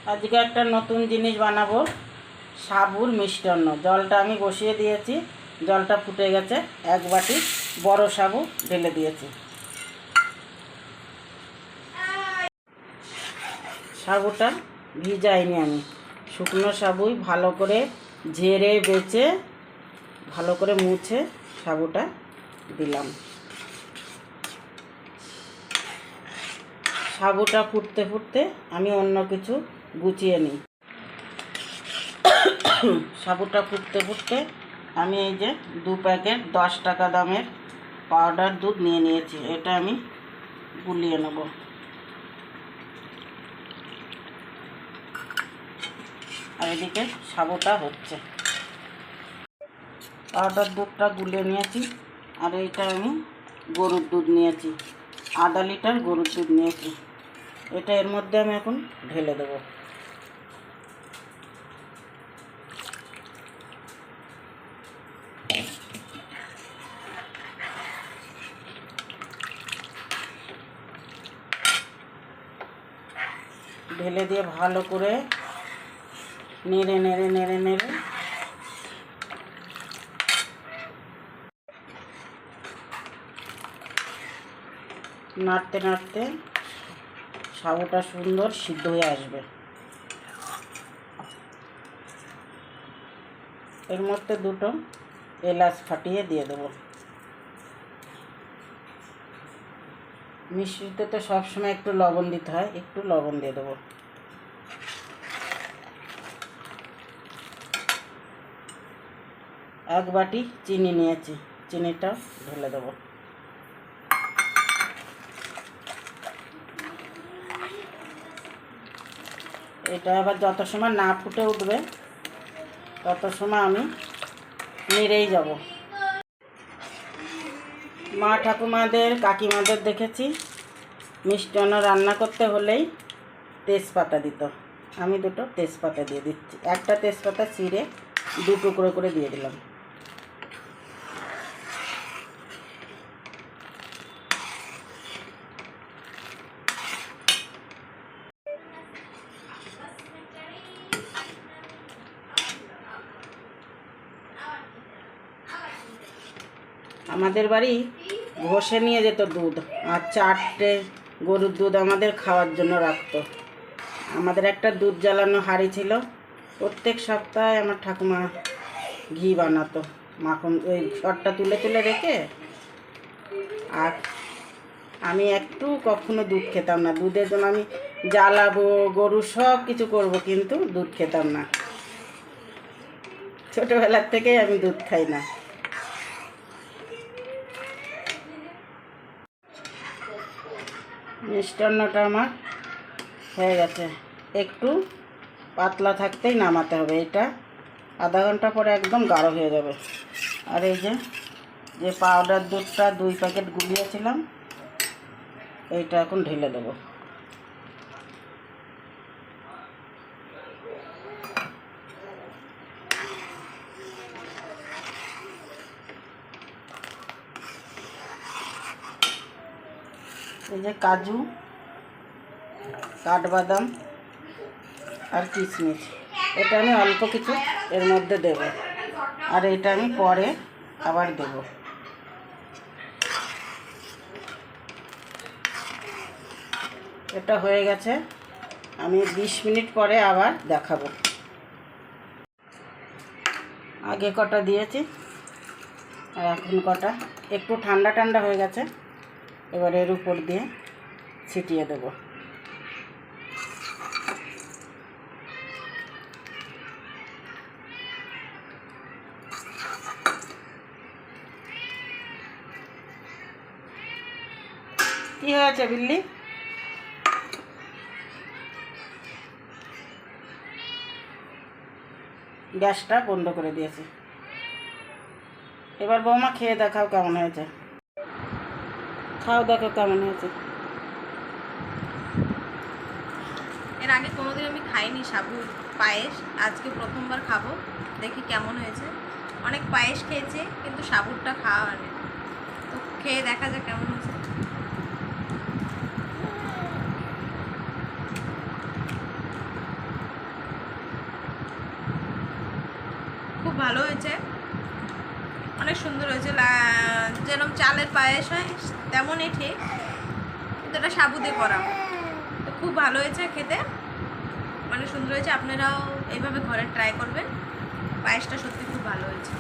আজকে একটা নতুন জিনিস বানাবো, সাবুর মিষ্টান্ন। জলটা আমি বসিয়ে দিয়েছি, জলটা ফুটে গেছে। এক বাটি বড় সাবু ঢেলে দিয়েছি। সাবুটা ভিজাইনি আমি, শুকনো সাবুই ভালো করে ঝেড়ে বেছে ভালো করে মুছে সাবুটা দিলাম। সাবুটা ফুটতে ফুটতে আমি অন্য কিছু গুছিয়ে নিই। সাবুটা ফুটতে ফুটতে আমি এই যে 2 প্যাকেট 10 টাকা দামের পাউডার দুধ নিয়ে নিয়েছি। এটা আমি গুলিয়ে নেব। আর এদিকে সাবুটা হচ্ছে। পাউডার দুধটা গুলিয়ে নিয়েছি। আর এইটা আমি গরুর দুধ নিয়েছি, আধা লিটার গরুর দুধ নিয়েছি। এটা এর মধ্যে আমি এখন ঢেলে দেবো। ঢেলে দিয়ে ভালো করে নেড়ে নেড়ে নেড়ে নেড়ে নাড়তে নাড়তে সাবুটা সুন্দর সিদ্ধ হয়ে আসবে। এর মধ্যে 2টো এলাচ ফাটিয়ে দিয়ে দেবো। মিষ্টিতে তো সবসময় একটু লবণ দিতে হয়, একটু লবণ দিয়ে দেবো। এক বাটি চিনি নিয়েছি, চিনিটা ঢেলে দেবো। এটা আবার যত সময় না ফুটে উঠবে তত সময় আমি নেড়েই যাব। মা ঠাকুমাদের কাকিমাদের দেখেছি মিষ্টান্ন রান্না করতে হলেই তেজপাতা দিত। আমি 2টো তেজপাতা দিয়ে দিচ্ছি। একটা তেজপাতা ছিঁড়ে 2 টুকরো করে দিয়ে দিলাম। আমাদের বাড়ি ঘষে নিয়ে যেত দুধ, আর 4টে গরুর দুধ আমাদের খাওয়ার জন্য রাখতো। আমাদের একটা দুধ জ্বালানো হাঁড়ি ছিল। প্রত্যেক সপ্তাহে আমার ঠাকুমা ঘি বানাতো, মাখন ওই ঘরটা তুলে তুলে রেখে। আর আমি একটু কখনো দুধ খেতাম না। দুধের জন্য আমি জ্বালাবো, গরু সব কিছু করবো, কিন্তু দুধ খেতাম না। ছোটোবেলার থেকেই আমি দুধ খাই না। মিষ্টান্নটা আমার হয়ে গেছে। একটু পাতলা থাকতেই নামাতে হবে। এটা আধা ঘন্টা পরে একদম গাঢ় হয়ে যাবে। আর এই যে পাউডার দুধটা 2 প্যাকেট গুলিয়েছিলাম, এইটা এখন ঢেলে দেবো। এই যে কাজু, কাঠবাদাম আর কিশমিশ, এটা আমি অল্প কিছু এর মধ্যে দেব। আর এটা আমি পরে আবার দেব। এটা হয়ে গেছে। আমি 20 মিনিট পরে আবার দেখাবো। আগে কটা দিয়েছি আর এখন কটা। একটু ঠান্ডা ঠান্ডা হয়ে গেছে। এবার এর উপর দিয়ে ছিটিয়ে দেব। কি হয়েছে বিল্লি? গ্যাসটা বন্ধ করে দিয়েছি। এবার বৌমা খেয়ে দেখাও কেমন হয়েছে। খাও, দেখো কেমন হয়েছে। এর আগে কোনোদিন আমি খাইনি সাবুর পায়েস, আজকে প্রথমবার খাবো, দেখি কেমন হয়েছে। অনেক পায়েস খেয়েছি কিন্তু সাবুরটা খাওয়া হয়নি, তো খেয়ে দেখা যাক কেমন হয়েছে। ভালো হয়েছে, অনেক সুন্দর হয়েছে। যেরকম চালের পায়েস হয় তেমনই ঠিক, কিন্তু এটা সাবু দিয়ে করা। তো খুব ভালো হয়েছে খেতে, অনেক সুন্দর হয়েছে। আপনারাও এইভাবে ঘরে ট্রাই করবেন, পায়েসটা সত্যি খুব ভালো হয়েছে।